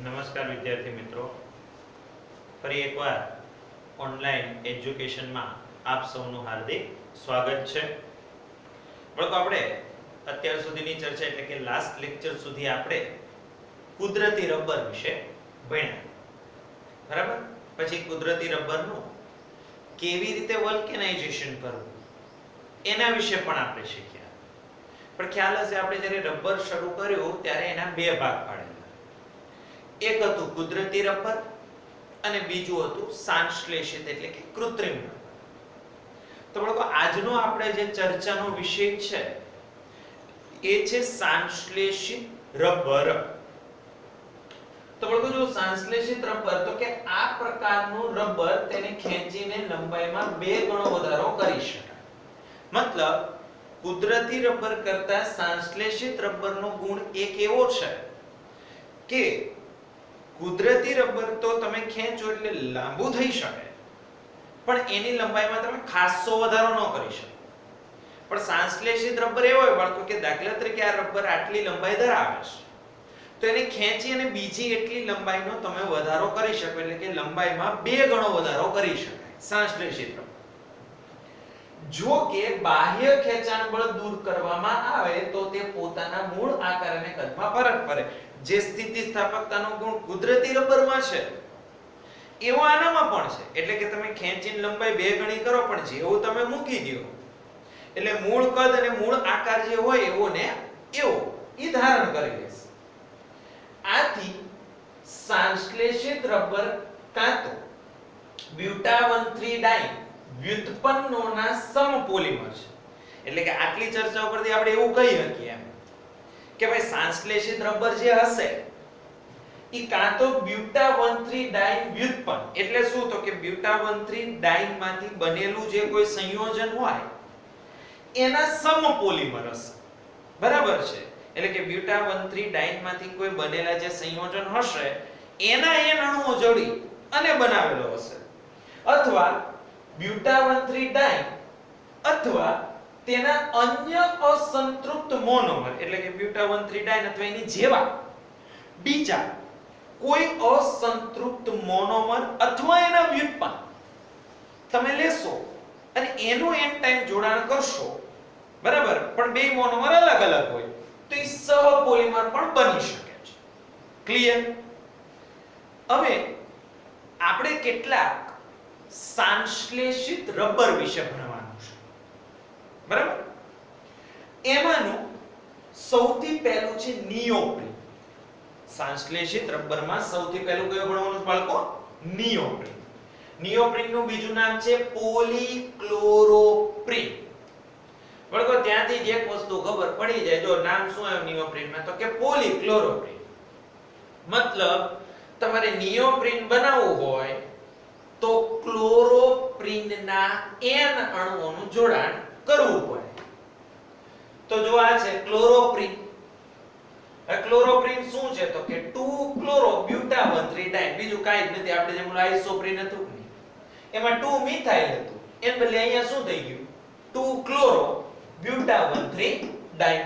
નમસ્કાર વિદ્યાર્થી મિત્રો, ફરી એકવાર ઓનલાઈન એજ્યુકેશનમાં આપ સૌનું હાર્દિક સ્વાગત છે. બાળકો, આપણે અત્યાર સુધીની ચર્ચા એટલે કે લાસ્ટ લેક્ચર સુધી આપણે કુદરતી રબર વિશે ભણ્યા, બરાબર? પછી કુદરતી રબરનું કેવી રીતે વલ્કેનાઇઝેશન કરવું એના વિશે પણ આપણે શીખ્યા. પણ ખ્યાલ હશે, આપણે જ્યારે રબર શરૂ કર્યું ત્યારે એના બે ભાગ પાડેલા. એક હતું કુદરતી રબર અને બીજું હતું સંશ્લેષિત એટલે કે કૃત્રિમ રબર. તો બાળકો, આજનો આપણે જે ચર્ચાનો વિષય છે એ છે સંશ્લેષિત રબર. તો બાળકો, જો સંશ્લેષિત રબર તો કે આ પ્રકારનું રબર તેને ખેંચીને લંબાઈમાં 2 ગણો વધારો કરી શકાય. મતલબ કુદરતી રબર કરતા સંશ્લેષિત રબરનો ગુણ એક એવો છે કે કુદરતી રબર તો તમે ખેંચો એટલે લાંબુ થઈ શકે, પણ એની લંબાઈમાં તમે ખાસો વધારો ન કરી શકો. પણ સંશ્લેષિત રબર એવો હોય બાળકો કે દાખલા તરીકે આ રબર આટલી લંબાઈ ધરાવે છે, તો એને ખેંચી અને બીજી એટલી લંબાઈનો તમે વધારો કરી શકો, એટલે કે લંબાઈમાં 2 ગણો વધારો કરી શકાય સંશ્લેષિત રબર. જો કે બાહ્ય ખેંચાણ બળ દૂર કરવામાં આવે તો તે પોતાના મૂળ આકાર અને કદમાં ફરક પડે. જે સ્થિતિસ્થાપકતાનો ગુણ કુદરતી રબરમાં છે એવો આનામાં પણ છે. એટલે કે તમે ખેંચીને લંબાઈ 2 ગણી કરો, પણ જેવું તમે મૂકી દો એટલે મૂળ કદ અને મૂળ આકાર જે હોય એવો ને એવો ઈ ધારણ કરી લેશે. આથી સંશ્લેષિત રબર કાં તો બ્યુટા-13 ડાઈ વ્યુત્પન્નોના સમપોલિમર છે. એટલે કે આટલી ચર્ચા ઉપરથી આપણે એવું કહી શકીએ એમ કે ભાઈ સંશ્લેષિત રબર જે હશે ઈ કાં તો બ્યુટા-13 ડાઈ વ્યુત્પન્ન, એટલે શું તો કે બ્યુટા-13 ડાઈ માંથી બનેલું જે કોઈ સંયોજન હોય એના સમપોલિમર હશે, બરાબર છે? એટલે કે બ્યુટા-13 ડાઈ માંથી કોઈ બનેલા જે સંયોજન હશે એના n અણુઓ જોડી અને બનાવેલો હશે, અથવા બ્યુટા-13 ડાઈ અથવા તેના અન્ય અસંતૃપ્ત મોનોમર, એટલે કે બ્યુટા-13 ડાઈ અથવા એની જેવા બીજા કોઈ અસંતૃપ્ત મોનોમર અથવા એના વ્યુત્પન્ન તમે લેશો અને એનું n ટાઈમ જોડાણ કરશો, બરાબર? પણ બે મોનોમર અલગ અલગ હોય તો એ સહપોલિમર પણ બની શકે છે. ક્લિયર? હવે આપણે કેટલાક સંશ્લેષિત રબર વિશે ભણવાનું છે, બરાબર? એમાંનું સૌથી પહેલું છે નિયોપ્રીન. સંશ્લેષિત રબરમાં સૌથી પહેલું કયું ભણવાનું બાળકો? નિયોપ્રીન. નિયોપ્રીનનું બીજું નામ છે પોલીક્લોરોપ્રીન. બાળકો, ત્યાંથી જ એક વસ્તુ ખબર પડી જાય. જો નામ શું આવ્યું નિયોપ્રીનમાં, તો કે પોલીક્લોરોપ્રીન. મતલબ તમારે નિયોપ્રીન બનાવવું હોય તો ક્લોરોપ્રીનના n અણુઓનું જોડાણ કરવું પડે. તો જો આ છે ક્લોરોપ્રીન. ક્લોરોપ્રીન શું છે તો કે 2 ક્લોરો બ્યુટા-13 ડાઈ, બીજું કાઈ જ નથી. આપણે જેમ આઇસોપ્રીન હતું ને એમાં 2 મિથાઇલ હતું, એન બદલે અહીંયા શું થઈ ગયું? 2 ક્લોરો બ્યુટા-13 ડાઈ.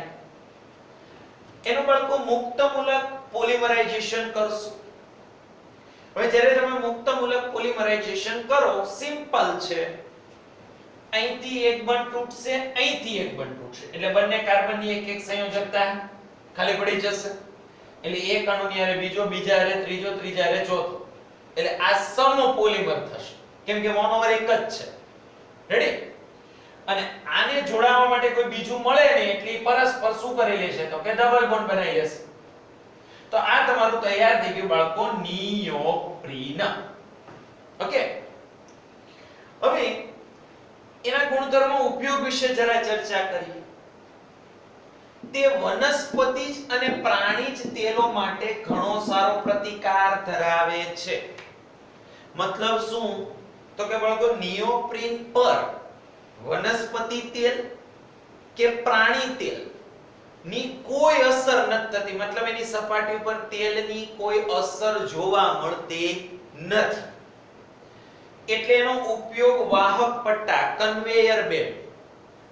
એનું બાળકો મુક્તમૂલક પોલિમરાઇઝેશન કરશું. હવે જ્યારે તમે મુક્તમૂલક પોલિમરાઇઝેશન કરો, સિમ્પલ છે. અહીંથી એક બંધ તૂટશે, અહીંથી એક બંધ તૂટશે, એટલે બંને કાર્બનની એક એક સંયોજકતા ખાલી પડી જશે. એટલે એક અણુની હારે બીજો, બીજા હારે ત્રીજો, ત્રીજા હારે ચોથો, એટલે આ સમપોલિમર થશે, કેમ કે મોનોમર એક જ છે. રેડી? અને આને જોડાવા માટે કોઈ બીજું મળે નહીં એટલે પરસ્પર શું કરી લેશે તો કે ડબલ બોન્ડ બનાવી લેશે. તો આ તમારું તૈયાર થઈ ગયું બાળકો, નિયોપ્રીન. ઓકે? હવે એના ગુણધર્મો, ઉપયોગ વિશે જરા ચર્ચા કરીએ. તે વનસ્પતિજ અને પ્રાણીજ તેલો માટે ઘણો સારો પ્રતિકાર ધરાવે છે. મતલબ શું તો કે બાળકો, નિયોપ્રીન પર વનસ્પતિ તેલ કે પ્રાણી તેલ ની કોઈ અસર નથી થતી. મતલબ એની સપાટી ઉપર તેલની કોઈ અસર જોવા મળતી નથી. એટલે એનો ઉપયોગ વાહક પટ્ટા, કન્વેયર બેલ્ટ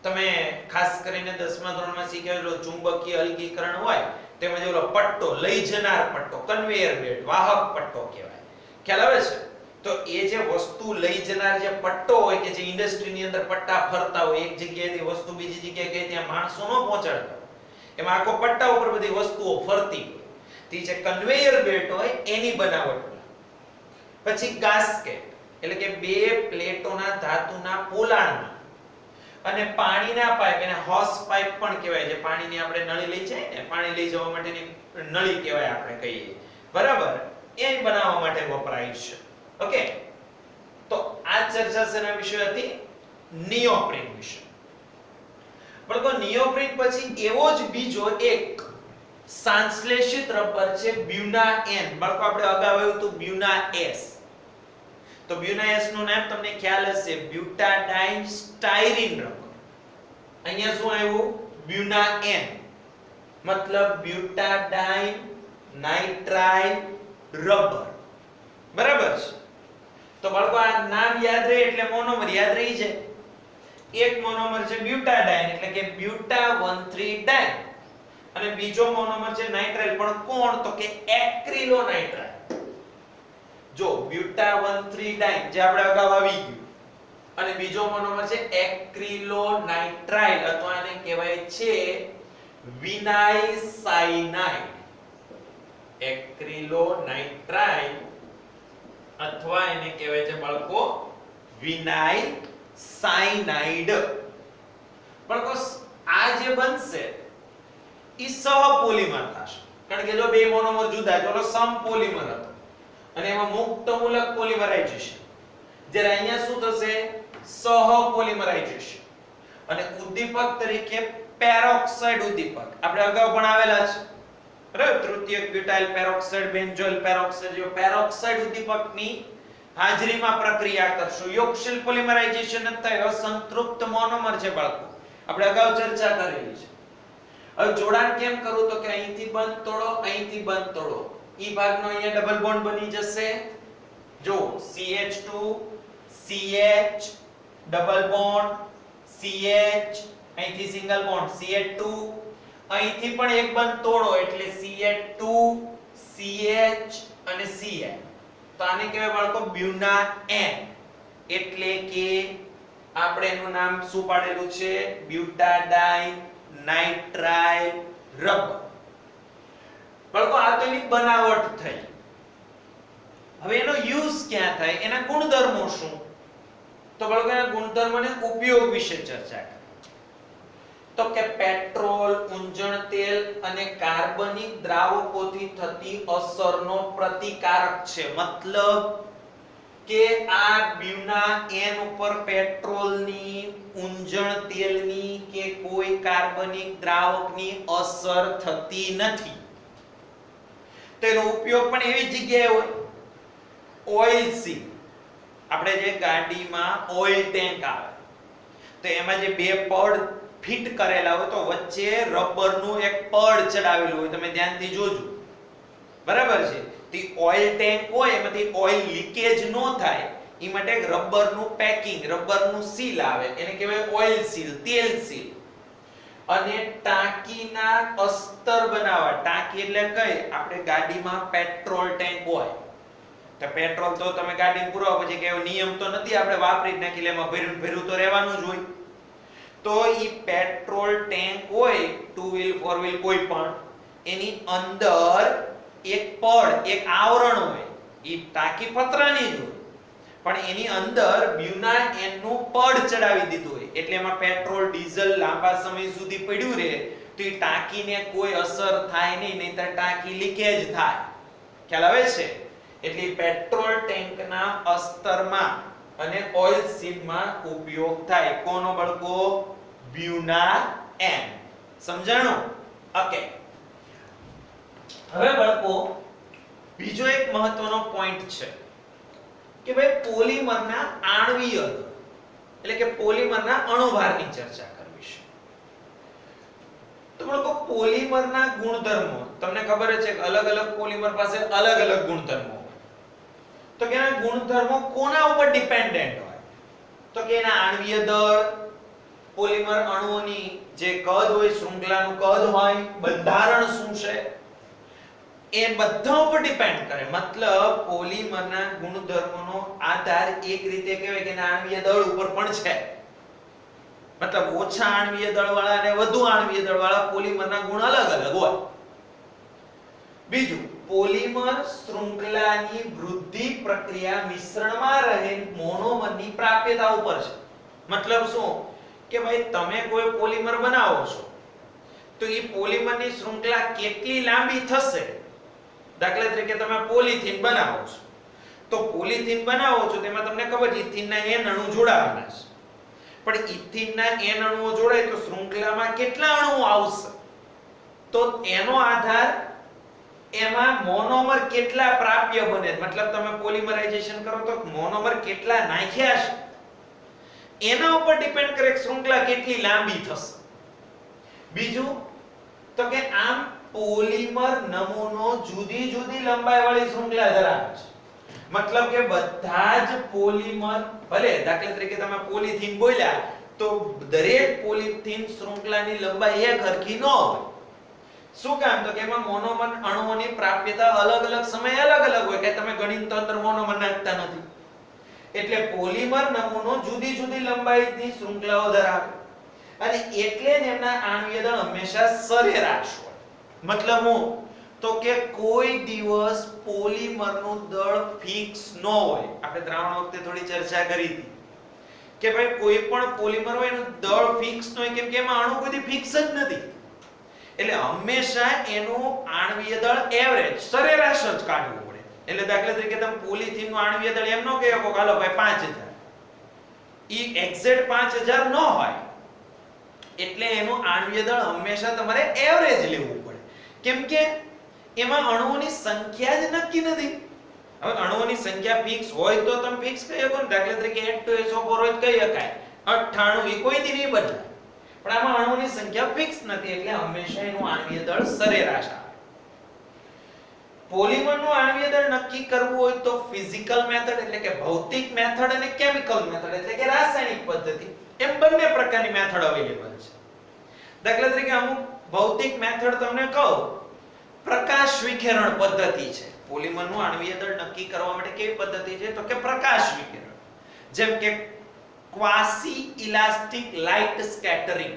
તમે ખાસ કરીને 10મા ધોરણમાં શીખેલો ચુંબકીય અલગીકરણ હોય તેમાં ઓલો પટ્ટો લઈ જનાર પટ્ટો કન્વેયર બેલ્ટ વાહક પટ્ટો કહેવાય. ખ્યાલ આવે છે? તો એ જે વસ્તુ લઈ જનાર જે પટ્ટો હોય કે જે ઇન્ડસ્ટ્રીની અંદર પટ્ટા ફરતા હોય એક જગ્યાએથી વસ્તુ બીજી જગ્યાએ ગઈ ત્યાં માણસો નો પહોંચાડતા એમાં આખો પટ્ટા ઉપર બધી વસ્તુઓ ફરતી હોય તે જે કન્વેયર બેલ્ટ હોય એની બનાવટ. પછી ગાસ્કેટ એટલે કે બે પ્લેટોના ધાતુના પોલાણમાં અને પાણીના પાઇપ એને હોસ પાઇપ પણ કહેવાય છે. પાણીની આપણે નળી લઈ જાય ને પાણી લઈ જવા માટેની નળી કહેવાય આપણે કહીએ બરાબર એ બનાવવા માટે વપરાય છે. ઓકે તો આ ચર્ચા શેના વિશે હતી? નિયોપ્રીન વિશે. પણ નિયોપ્રીન પછી એવો જ બીજો એક સંશ્લેષિત રબર છે બ્યુના એન. બાળકો આપણે અગાઉ આવ્યું હતું બ્યુના એસ. તો બ્યુના એસ નું નામ તમને ખ્યાલ હશે બ્યુટાડાઇન સ્ટાયરીન રબર. અહીંયા શું આવ્યું? બ્યુના એન મતલબ બ્યુટાડાઇન નાઇટ્રાઇલ રબર. બરાબર છે? તો બાળકો આ નામ યાદ રહે એટલે મોનોમર યાદ રહી જાય. એક મોનોમર છે બ્યુટાડાઇન એટલે કે બ્યુટા 13 ડાઇન અને બીજો મોનોમર છે નાઇટ્રાઇલ પણ કોણ? તો કે એક્રિલોનાઇટ્રાઇલ. જો બ્યુટા 13 ડાઇન જે આપણે અગાઉ આવી ગયું અને બીજો મોનોમર છે એક્રિલોનાઇટ્રાઇલ અથવા આને કહેવાય છે વિનાઇલ સાયનાઇડ. એક્રિલોનાઇટ્રાઇલ અથવા એને કહેવાય છે બાળકો વિનાઇલ સાયનાઇડ. બાળકો આ જે બનશે ઈ સહપોલિમર થશે કારણ કે જો બે મોનોમર જુદા તો સમપોલિમર હતો અને એમાં મુક્ત મૂલક પોલિમરાઇઝેશન. જ્યારે અહીંયા શું થશે? સહપોલિમરાઇઝેશન. અને ઉદ્દીપક તરીકે પેરોક્સાઇડ ઉદ્દીપક આપણે અગાઉ પણ આવેલા છે બરાબર. તૃતીયક બ્યુટાઇલ પેરોક્સાઇડ બેન્ઝોઇલ પેરોક્સાઇડ જો પેરોક્સાઇડ ઉદ્દીપકની હાજરીમાં પ્રક્રિયા કરશો યોગશીલ પોલિમરાઇઝેશન ન થાય અસંતૃપ્ત મોનોમર છે બાળકો. આપણે અગાઉ ચર્ચા કરેલી છે. હવે જોડાણ કેમ કરું? તો કે અહીંથી બંધ તોડો અહીંથી બંધ તોડો ઈ ભાગનો અહીંયા ડબલ બોન્ડ બની જશે. જો CH2 CH double bond CH અહીંથી સિંગલ બોન્ડ CH2 અહીંથી પણ એક બંધ તોડો એટલે CH2 CH અને Cl. તો આને કહેવાય બાળકો બ્યુના એન. એટલે કે આપણે એનું નામ શું પાડેલું છે? Butadiene nitrile rubber. બાળકો આ તો એની બનાવટ થઈ. હવે એનો યુઝ ક્યાં થાય? એના ગુણધર્મો શું? તો બાળકો એના ગુણધર્મો અને ઉપયોગ વિશે ચર્ચા કરીએ. તો કે પેટ્રોલ, ઊંજણ તેલ અને કાર્બનિક દ્રાવકોથી થતી અસરનો પ્રતિકારક છે. મતલબ કે આ બ્યુના એન ઉપર પેટ્રોલની, ઊંજણ તેલની કે કોઈ કાર્બનિક દ્રાવકની અસર થતી નથી. તેનો ઉપયોગ પણ એવી જગ્યાએ હોય ઓઇલ સીલ. આપણે જે ગાડીમાં ઓઇલ ટેન્ક આવે તો એમાં જે બે પડ ફિટ કરેલા હોય તો વચ્ચે રબરનું એક પડ ચડાવેલું હોય. તમે ધ્યાનથી જોજો બરાબર છે. તે ઓઇલ ટેન્ક હોય એમાંથી ઓઇલ લીકેજ ન થાય એ માટે એક રબરનું પેકિંગ રબરનું સીલ આવે એને કહેવાય ઓઇલ સીલ, તેલ સીલ. અને ટાંકીના અસ્તર બનાવવા. ટાંકી એટલે કઈ? આપણે ગાડીમાં પેટ્રોલ ટેન્ક હોય તો પેટ્રોલ તો તમે ગાડીમાં પુરાવો પછી કે નિયમ તો નથી આપણે વાપરી જ નાખી એમાં ભર્યું તો રહેવાનું જ હોય. તો ઈ પેટ્રોલ ટેન્ક હોય 2 વ્હીલ 4 વ્હીલ કોઈ પણ એની અંદર એક પડ એક આવરણ હોય. ઈ ટાંકી પતરાની જ હોય પણ એની અંદર બ્યુના એન નું પડ ચડાવી દીધું હોય એટલે એમાં પેટ્રોલ ડીઝલ લાંબા સમય સુધી પડ્યું રહે તો ઈ ટાંકીને કોઈ અસર થાય નહીં નહીંતર ટાંકી લીકેજ થાય. ખ્યાલ આવે છે? એટલે પેટ્રોલ ટેન્કના અસ્તરમાં અને ઓઇલ સીલમાં ઉપયોગ થાય. કોનો બળકો? બ્યુના એન. સમજાણું? ઓકે. હવે બળકો બીજો એક મહત્વનો પોઈન્ટ છે કે ભાઈ પોલિમરના આણ્વીય દળ એટલે કે પોલિમરના અણુભારની ચર્ચા કરવી છે. તો બળકો પોલિમરના ગુણધર્મો તમને ખબર છે કે અલગ અલગ પોલિમર પાસે અલગ અલગ ગુણધર્મો હોય. તો કે એના ગુણધર્મો કોના ઉપર ડિપેન્ડન્ટ હોય? તો કે એના આણ્વીય દળ, પોલિમર અણુઓની જે કદ હોય, શૃંખલાનું કદ હોય, બંધારણ શું છે, એ બધા ઉપર ડિપેન્ડ કરે. મતલબ પોલિમરના ગુણધર્મોનો આધાર એક રીતે કહેવાય કે આણ્વીય દળ ઉપર પણ છે. મતલબ ઓછા આણ્વીય દળવાળા અને વધુ આણ્વીય દળવાળા પોલિમરના ગુણ અલગ અલગ હોય. બીજું, પોલિમર શૃંખલાની વૃદ્ધિ પ્રક્રિયા મિશ્રણમાં રહેલ મોનોમરની પ્રાપ્યતા ઉપર છે. મતલબ શું કે ભાઈ તમે કોઈ પોલિમર બનાવો છો તો એ પોલિમરની શૃંખલા કેટલી લાંબી થશે. દાખલા તરીકે તમે પોલિથીન બનાવો છો તો પોલિથીન બનાવો છો તેમાં તમને ખબર છે ઇથિનના n અણુ જોડાવાના છે. પણ ઇથિનના n અણુઓ જોડાય તો શૃંખલામાં કેટલા અણુઓ આવશે તો એનો આધાર એમાં મોનોમર કેટલા પ્રાપ્ય બને. મતલબ તમે પોલિમરાઇઝેશન કરો તો મોનોમર કેટલા નાખ્યા છે એના ઉપર ડિપેન્ડ કરે શૃંખલા કેટલી લાંબી થશે. બીજું તો કે આમ પોલિમર નમૂનો જુદી જુદી લંબાઈ વાળી શૃંખલા ધરાવે છે. મતલબ કે બધા જ પોલિમર, ભલે દાખલા તરીકે તમે પોલિથીન બોલ્યા તો દરેક પોલિથીન શૃંખલાની લંબાઈ એક સરખી ન હોય. શું કામ તો કે એમાં મોનોમર અણુઓની પ્રાપ્યતા અલગ અલગ સમયે અલગ અલગ હોય કે તમે ગણિત તો અંદર મોનોમર નાખતા નથી. એટલે પોલિમર નમૂનો જુદી જુદી લંબાઈની શૃંખલાઓ ધરાવે અને એટલે જ એમના આણ્વીય દળ હંમેશા સરેરાશ હોય. મતલબ હું તો કે કોઈ દિવસ પોલિમરનું દળ ફિક્સ ન હોય. આપણે દ્રાવણ વખતે થોડી ચર્ચા કરી હતી કે ભાઈ કોઈ પણ પોલિમર હોય એનું દળ ફિક્સ ન હોય, કેમ કે એમાં અણુ કોઈ ફિક્સ જ નથી. એટલે હંમેશા એનું આણ્વીય દળ એવરેજ સરેરાશ જ કાઢવું પડે. એટલે દાખલા તરીકે તમે પોલિથીનનું આણ્વીય દળ એમ ન કહી શકો હાલો ભાઈ 5000, ઈ એક્ઝેક્ટ 5000 ન હોય. એટલે એનું આણ્વીય દળ હંમેશા તમારે એવરેજ લેવું પડે, કેમ કે એમાં અણુઓની સંખ્યા જ નક્કી નથી. હવે અણુઓની સંખ્યા ફિક્સ હોય તો તમે ફિક્સ કહી શકો ને. દાખલા તરીકે H2SO4 હોય કહી શકાય 98, એ કોઈ દી નહીં બદલાય. પણ આમાં અણુઓની સંખ્યા ફિક્સ નથી એટલે હંમેશા એનું આણ્વીય દળ સરેરાશ આવે. પોલિમરનું આણ્વીય દળ નક્કી કરવું હોય તો ફિઝિકલ મેથડ એટલે કે ભૌતિક મેથડ અને કેમિકલ મેથડ એટલે કે રાસાયણિક પદ્ધતિ, એમ બંને પ્રકારની મેથડ અવેલેબલ છે. દાખલા તરીકે અમુક ભૌતિક મેથડ તમને કહું, પ્રકાશ વિકિરણ પદ્ધતિ છે. પોલિમરનું આણ્વીય દળ નક્કી કરવા માટે કેવી પદ્ધતિ છે તો કે પ્રકાશ વિકિરણ. જેમ કે ક્વાસી ઇલાસ્ટિક લાઇટ સ્કેટરિંગ,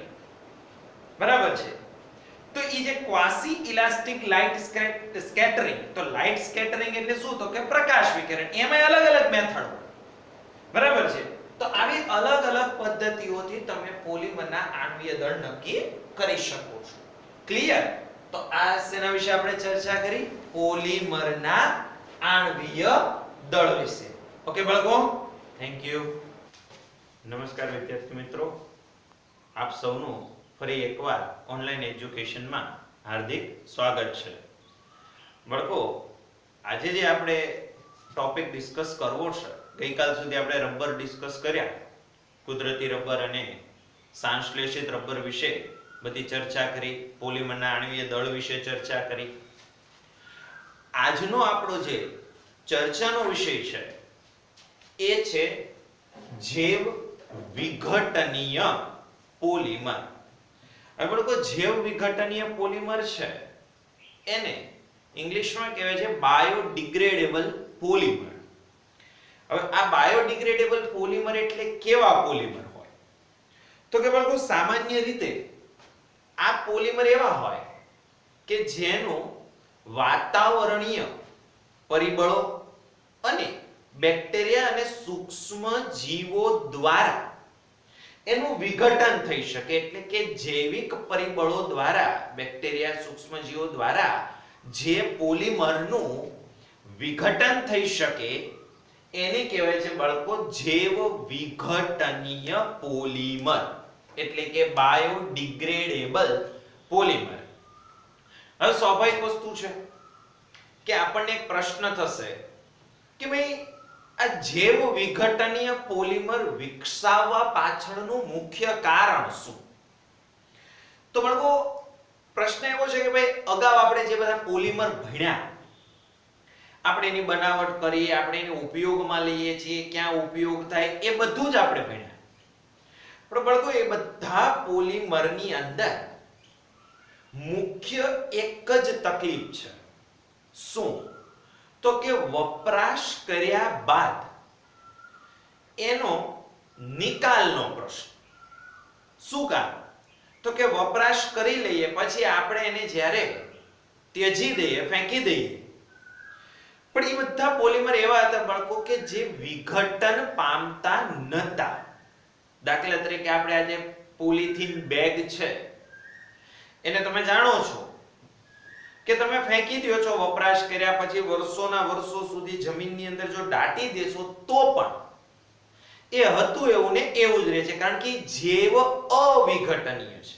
બરાબર છે. તો એ જે ક્વાસી ઇલાસ્ટિક લાઇટ સ્કેટરિંગ, તો લાઇટ સ્કેટરિંગ એટલે શું તો કે પ્રકાશ વિકિરણ. એમાં અલગ અલગ મેથડ હોય, બરાબર છે. તો આવી અલગ અલગ પદ્ધતિઓથી તમે પોલિમરના આણ્વીય દળ નક્કી કરી શકો છો. ક્લિયર? તો આ શેના વિશે આપણે ચર્ચા કરી? પોલિમરના આણ્વીય દળ વિશે. ઓકે બાળકો, થેન્ક યુ. નમસ્કાર વિદ્યાર્થી મિત્રો, આપ સૌનું ફરી એકવાર ઓનલાઈન એજ્યુકેશનમાં હાર્દિક સ્વાગત છે. બાળકો, આજે જે આપણે ટોપિક ડિસ્કસ કરવો છે, ગઈકાલ સુધી આપણે રબર ડિસ્કસ કર્યા, કુદરતી રબર અને સંશ્લેષિત રબર વિશે બધી ચર્ચા કરી, પોલિમરના આણ્વીય દળ વિશે ચર્ચા કરી. આજનો આપણો જે ચર્ચાનો વિષય છે એ છે જૈવ વિઘટનીય પોલિમર. હવે બાળકો, જૈવ વિઘટનીય પોલિમર છે એને ઇંગ્લિશમાં કહેવાય છે બાયોડિગ્રેડેબલ પોલિમર. હવે આ બાયોડિગ્રેડેબલ પોલિમર એટલે કેવા પોલિમર હોય તો કે બાળકો, સામાન્ય રીતે આ પોલિમર એવા હોય કે જેનું વાતાવરણીય પરિબળો અને બેક્ટેરિયા અને સૂક્ષ્મ જીવો દ્વારા એનું વિઘટન થઈ શકે. એટલે કે જૈવિક પરિબળો દ્વારા, બેક્ટેરિયા, સૂક્ષ્મ જીવો દ્વારા જે પોલિમરનું વિઘટન થઈ શકે એને કહેવાય છે બાળકો જૈવ વિઘટનીય પોલિમર, એટલે કે બાયોડિગ્રેડેબલ પોલિમર. હવે સ્વાભાવિક વસ્તુ છે કે આપણને એક પ્રશ્ન થશે કે ભાઈ આ જૈવ વિઘટનીય પોલિમર વિકસાવવા પાછળનું મુખ્ય કારણ શું? તો બાળકો, પ્રશ્ન એવો છે કે ભાઈ અગાઉ આપણે જે બધા પોલિમર ભણ્યા, આપણે એની બનાવટ કરી, આપણે એને ઉપયોગમાં લઈએ છીએ, ક્યાં ઉપયોગ થાય, એ બધું જ આપણે ભણ્યા. પણ બાળકો એ બધા પોલિમરની અંદર મુખ્ય એક જ તકલીફ છે. શું? તો કે વપરાશ કર્યા બાદ એનો નિકાલનો પ્રશ્ન. શું કામ? તો કે વપરાશ કરી લઈએ પછી આપણે એને જ્યારે ત્યજી દઈએ, ફેંકી દઈએ, પણ એ બધા પોલિમર એવા હતા બાળકો કે જે વિઘટન પામતા નહોતા. દાખલા તરીકે આપણે આજે પોલિથીન બેગ છે, એને તમે જાણો છો કે તમે ફેંકી દો છો વપરાશ કર્યા પછી વર્ષોના વર્ષો સુધી જમીનની અંદર જો દાટી દેશો તો પણ એ હતું એવું ને એવું જ રહે છે, કારણ કે જૈવ અવિઘટનીય છે,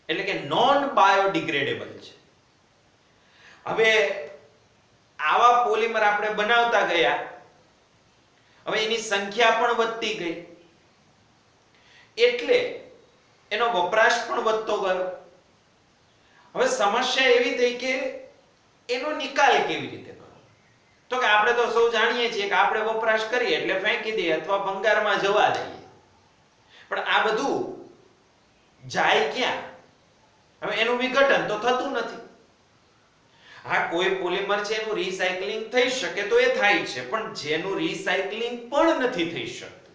એટલે કે નોન બાયોડિગ્રેડેબલ છે. હવે આવા પોલિમર આપણે બનાવતા ગયા, હવે એની સંખ્યા પણ વધતી ગઈ, એટલે એનો વપરાશ પણ વધતો ગયો. હવે સમસ્યા એવી થઈ કે એનો નિકાલ કેવી રીતે કરવો? તો કે આપણે તો સૌ જાણીએ છીએ કે આપણે વપરાશ કરીએ એટલે ફેંકી દઈએ અથવા ભંગારમાં જવા દઈએ, પણ આ બધું જાય ક્યાં? હવે એનું વિઘટન તો થતું નથી. હા, કોઈ પોલિમર છે એનું રિસાયકલિંગ થઈ શકે તો એ થાય છે, પણ જેનું રિસાયકલિંગ પણ નથી થઈ શકતું.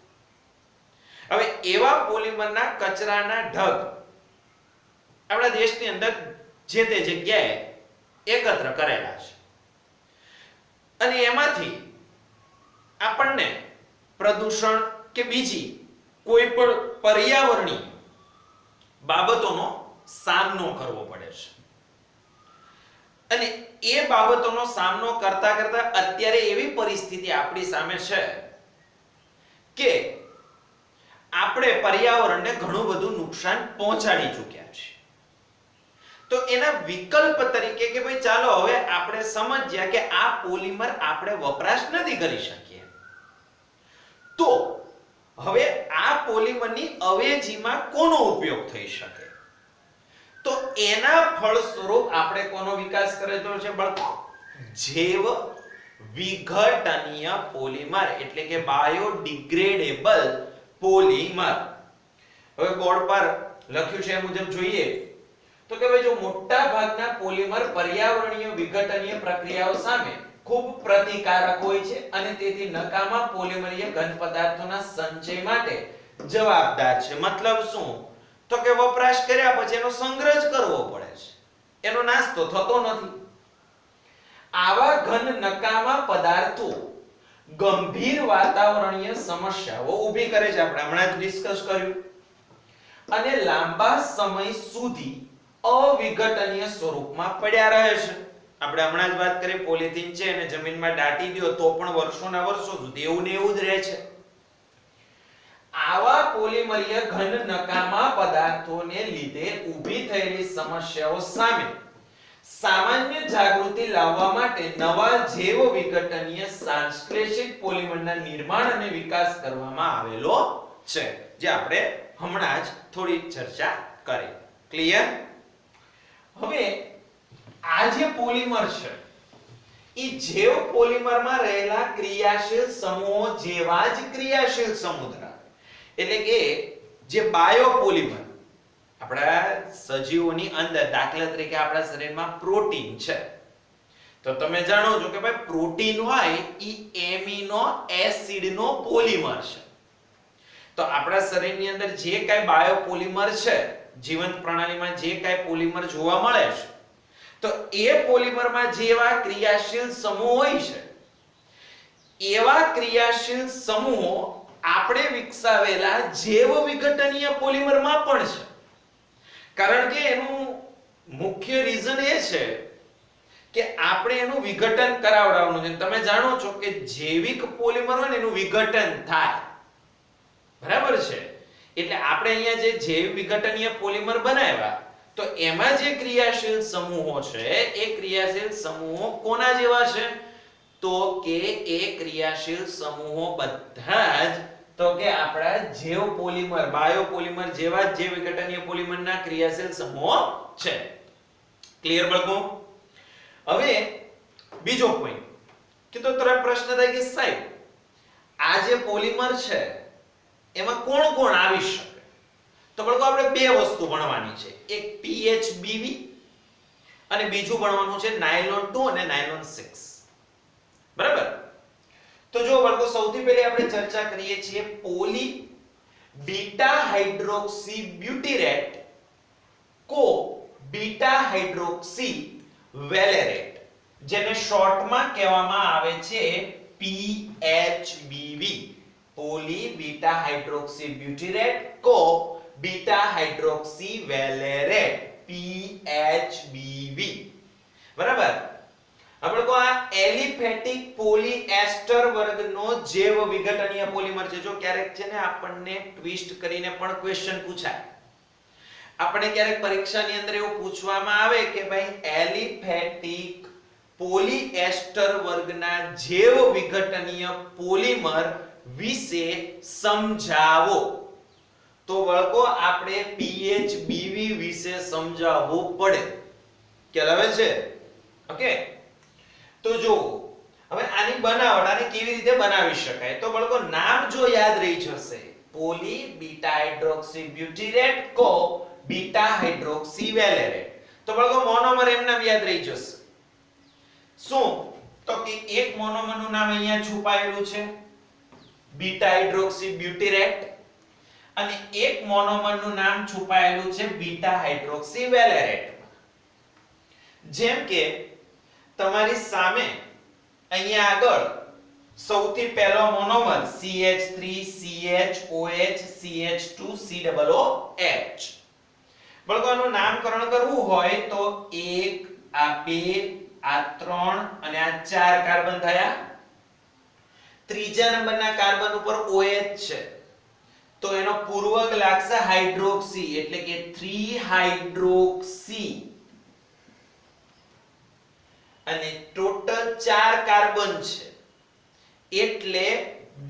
હવે એવા પોલિમરના કચરાના ઢગ આપણા દેશની અંદર જે તે જગ્યાએ એકત્ર કરેલા છે, અને એમાંથી આપણને પ્રદૂષણ કે બીજી કોઈ પણ પર્યાવરણીય બાબતોનો સામનો કરવો પડે છે. અને એ બાબતોનો સામનો કરતા કરતા અત્યારે એવી પરિસ્થિતિ આપણી સામે છે કે આપણે પર્યાવરણને ઘણું બધું નુકસાન પહોંચાડી ચૂક્યા છે. તો એના વિકલ્પ તરીકે કે ભાઈ ચાલો હવે આપણે સમજ્યા કે આ પોલિમર આપણે વપરાશ નથી કરી શકીએ, તો હવે આ પોલિમરની અવેજીમાં કોનો ઉપયોગ થઈ શકે? તો એના ફળસ્વરૂપ આપણે કોનો વિકાસ કરેલો છે બાળકો? જૈવ વિઘટનીય પોલિમર, એટલે કે બાયોડિગ્રેડેબલ પોલિમર. હવે બોર્ડ પર લખ્યું છે એ મુજબ જોઈએ તો કે ભાઈ જો મોટા ભાગના પોલિમર પર્યાવરણીય વિઘટનીય પ્રક્રિયાઓ સામે ખૂબ પ્રતિકારક હોય છે અને તેથી નકામા પોલિમરીય ઘન પદાર્થોના સંચય માટે જવાબદાર છે. મતલબ શું? તો કે વપરાશ કર્યા પછી એનો સંગ્રહ કરવો પડે છે, એનો નાશ તો થતો નથી. આવા ઘન નકામા પદાર્થો ગંભીર વાતાવરણીય સમસ્યાઓ ઊભી કરે છે, આપણે હમણાં જ ડિસ્કસ કર્યું, અને લાંબા સમય સુધી અવિઘટનીય સ્વરૂપમાં પડ્યા રહે છે. આપણે હમણાં જ વાત કરી પોલિથીન છે અને જમીનમાં દાટી દો તો પણ વર્ષોના વર્ષો સુધી એવું ને એવું જ રહે છે. આવા પોલિમરીય ઘન નકામા પદાર્થોને લીધે ઊભી થયેલી સમસ્યાઓ સામે સામાન્ય જાગૃતિ લાવવા માટે નવા જૈવ વિઘટનીય સંશ્લેષિત પોલિમરના નિર્માણ અને વિકાસ કરવામાં આવેલો છે, જે આપણે હમણાં જ થોડી ચર્ચા કરી. ક્લિયર? હવે આ જે પોલિમર છે એ જૈવ પોલિમરમાં રહેલા ક્રિયાશીલ સમૂહો જેવા જ ક્રિયાશીલ સમૂહ ધરાવે, એટલે કે જે બાયોપોલિમર આપણા સજીવોની અંદર, દાખલા તરીકે આપણા શરીરમાં પ્રોટીન છે, તો તમે જાણો છો કે ભાઈ પ્રોટીન હોય એ એમિનો એસિડનો પોલિમર છે. તો આપણા શરીરની અંદર જે કાંઈ બાયોપોલિમર છે, જીવંત પ્રણાલીમાં જે કાંઈ પોલિમર જોવા મળે છે, તો એ પોલિમરમાં જેવા ક્રિયાશીલ સમૂહ હોય છે એવા ક્રિયાશીલ સમૂહો આપણે વિકસાવેલા જૈવ વિઘટનીય પોલિમરમાં પણ છે. કારણ કે એનું મુખ્ય રીઝન એ છે કે આપણે એનું વિઘટન કરાવડાવવાનું છે. તમે જાણો છો કે જૈવિક પોલિમર હોય ને એનું વિઘટન થાય, બરાબર છે? એટલે આપણે અહીંયા જે જૈવ વિઘટનીય પોલિમર બનાવ્યા તો એમાં જે ક્રિયાશીલ સમૂહો છે એ ક્રિયાશીલ સમૂહો કોના જેવા છે? તો કે એ ક્રિયાશીલ સમૂહો બધા જ તો કે આપણા જૈવ પોલિમર બાયોપોલિમર જેવા જ જૈવ વિઘટનીય પોલિમરના ક્રિયાશીલ સમૂહો છે. ક્લિયર બાળકો? હવે બીજો પોઈન્ટ કે તો તરત પ્રશ્ન થાય કે સાહેબ આ જે પોલિમર છે એમાં કોણ કોણ આવી શકે? તો બાળકો આપણે બે વસ્તુ ભણવાની છે, એક PHBV અને બીજું ભણવાનું છે નાયલોન 2 અને નાયલોન 6. બરાબર? તો જો બાળકો સૌથી પહેલા આપણે ચર્ચા કરીએ છીએ પોલી બીટા હાઇડ્રોક્સી બ્યુટીરેટ કો બીટા હાઇડ્રોક્સી વેલેરેટ, જેને શોર્ટમાં કહેવામાં આવે છે PHBV, પોલી બીટા હાઇડ્રોક્સી બ્યુટીરેટ કો બીટા હાઇડ્રોક્સી વેલેરેટ, PHBV. બરાબર? આપણે કો આ એલિફેટિક પોલીએસ્ટર વર્ગનો જૈવ વિઘટનીય પોલિમર છે. જો ક્યારેક છે ને આપણને ટ્વિસ્ટ કરીને પણ ક્વેશ્ચન પૂછાય, આપણે ક્યારેક પરીક્ષાની અંદર એવું પૂછવામાં આવે કે ભાઈ એલિફેટિક પોલીએસ્ટર વર્ગના જૈવ વિઘટનીય પોલિમર વિશે સમજાવો, તો બાળકો આપણે PHBV વિશે સમજાવવું પડે. ખ્યાલ આવે છે? ઓકે, તો જો હવે આની બનાવટ આને કેવી રીતે બનાવી શકાય, તો બાળકો નામ જો યાદ રહી જશે, પોલી બીટા હાઇડ્રોક્સી બ્યુટીરેટ કો બીટા હાઇડ્રોક્સી વેલેરેટ, તો બાળકો મોનોમર એમનામ યાદ રહી જશે. શું? તો કે એક મોનોમરનું નામ અહીંયા છુપાયેલું છે બીટા હાઇડ્રોક્સી બ્યુટીરેટ, અને એક મોનોમરનું નામ છુપાયેલું છે બીટા હાઇડ્રોક્સી વેલેરેટ. જેમ કે તમારી સામે અહીંયા આગળ સૌથી પહેલો મોનોમર CH3CHOH CH2COOH. બાળકો આનું નામકરણ કરવું હોય તો 1 આ 2 આ 3 અને આ 4 કાર્બન થયા. ત્રીજા નંબરના કાર્બન ઉપર OH છે તો એનો પૂર્વક લાગશે હાઇડ્રોક્સી, એટલે કે 3 હાઇડ્રોક્સી, અને ટોટલ 4 કાર્બન છે એટલે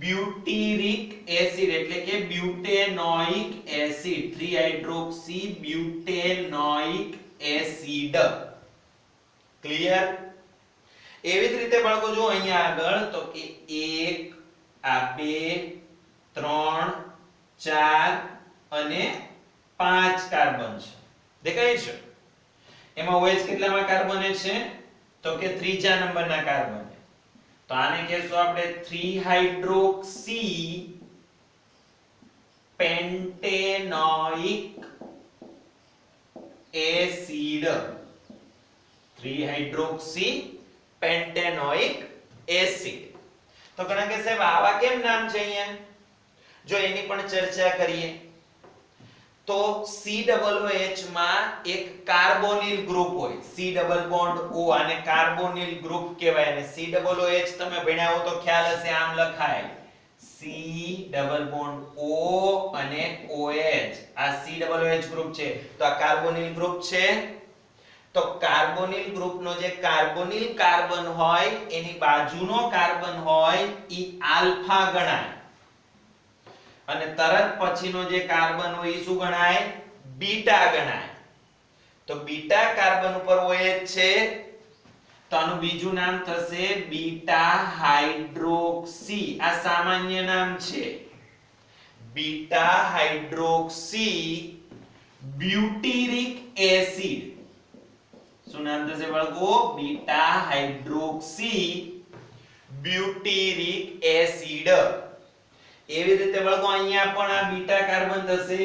બ્યુટીરિક એસિડ, એટલે કે બ્યુટેનોઇક એસિડ, 3 હાઇડ્રોક્સી બ્યુટેનોઇક એસિડ. ક્લિયર? એવી જ રીતે બાળકો જો અહીંયા આગળ તો કે 1 આ 2 3 4 અને 5 કાર્બન છે. દેખાય છે? એમાં OH કેટલામાં કાર્બન છે? તો કે ત્રીજા નંબરના કાર્બન. તો આને કહેશું આપણે 3 હાઇડ્રોક્સી પેન્ટેનોઇક એસિડ, 3 હાઇડ્રોક્સી પેન્ટેનોઇક એસિડ. તો ઘણા કે સાહેબ આવા કેમ નામ છે અહીંયા? જો એની પણ ચર્ચા કરીએ તો COOH માં એક કાર્બોનિલ ગ્રુપ હોય, C ડબલ બોન્ડ O, આને કાર્બોનિલ ગ્રુપ કહેવાય. અને COOH તમે ભણ્યા હો તો ખ્યાલ હશે, આમ લખાય C ડબલ બોન્ડ O અને OH. આ COOH ગ્રુપ છે તો આ કાર્બોનિલ ગ્રુપ છે. તો કાર્બોનિલ ગ્રુપનો જે કાર્બોનિલ કાર્બન હોય એની બાજુનો કાર્બન હોય ઈ આલ્ફા ગણાય, અને તરત પછીનો જે કાર્બન હોય એ શું ગણાય? બીટા ગણાય. તો બીટા કાર્બન ઉપર OH છે તો આનું બીજું નામ થશે બીટા હાઇડ્રોક્સી. આ સામાન્ય નામ છે, બીટા હાઇડ્રોક્સી બ્યુટીરિક એસિડ. શું નામ થશે બાળકો? Beta hydroxy butyric acid. એવી રીતે બાળકો અહીંયા પણ આ બીટા કાર્બન થશે,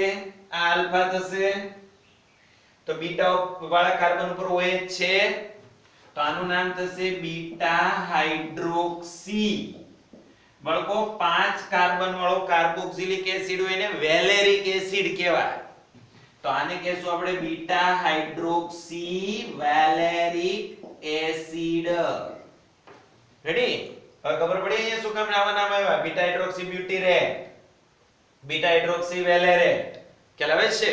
આ આલ્ફા થશે. તો બીટા વાળા કાર્બન ઉપર OH છે તો આનું નામ થશે બીટા હાઇડ્રોક્સી. બાળકો 5 કાર્બન વાળો કાર્બોક્સિલિક એસિડ હોય એને વેલેરિક એસિડ કહેવાય. તો આને કહેશું આપણે beta hydroxy valeric acid. Ready? હવે ખબર પડી અહીંયા શું કામ આવા નામ આવ્યા? Beta hydroxy butyrate, beta hydroxy valerate. ખ્યાલ આવે છે?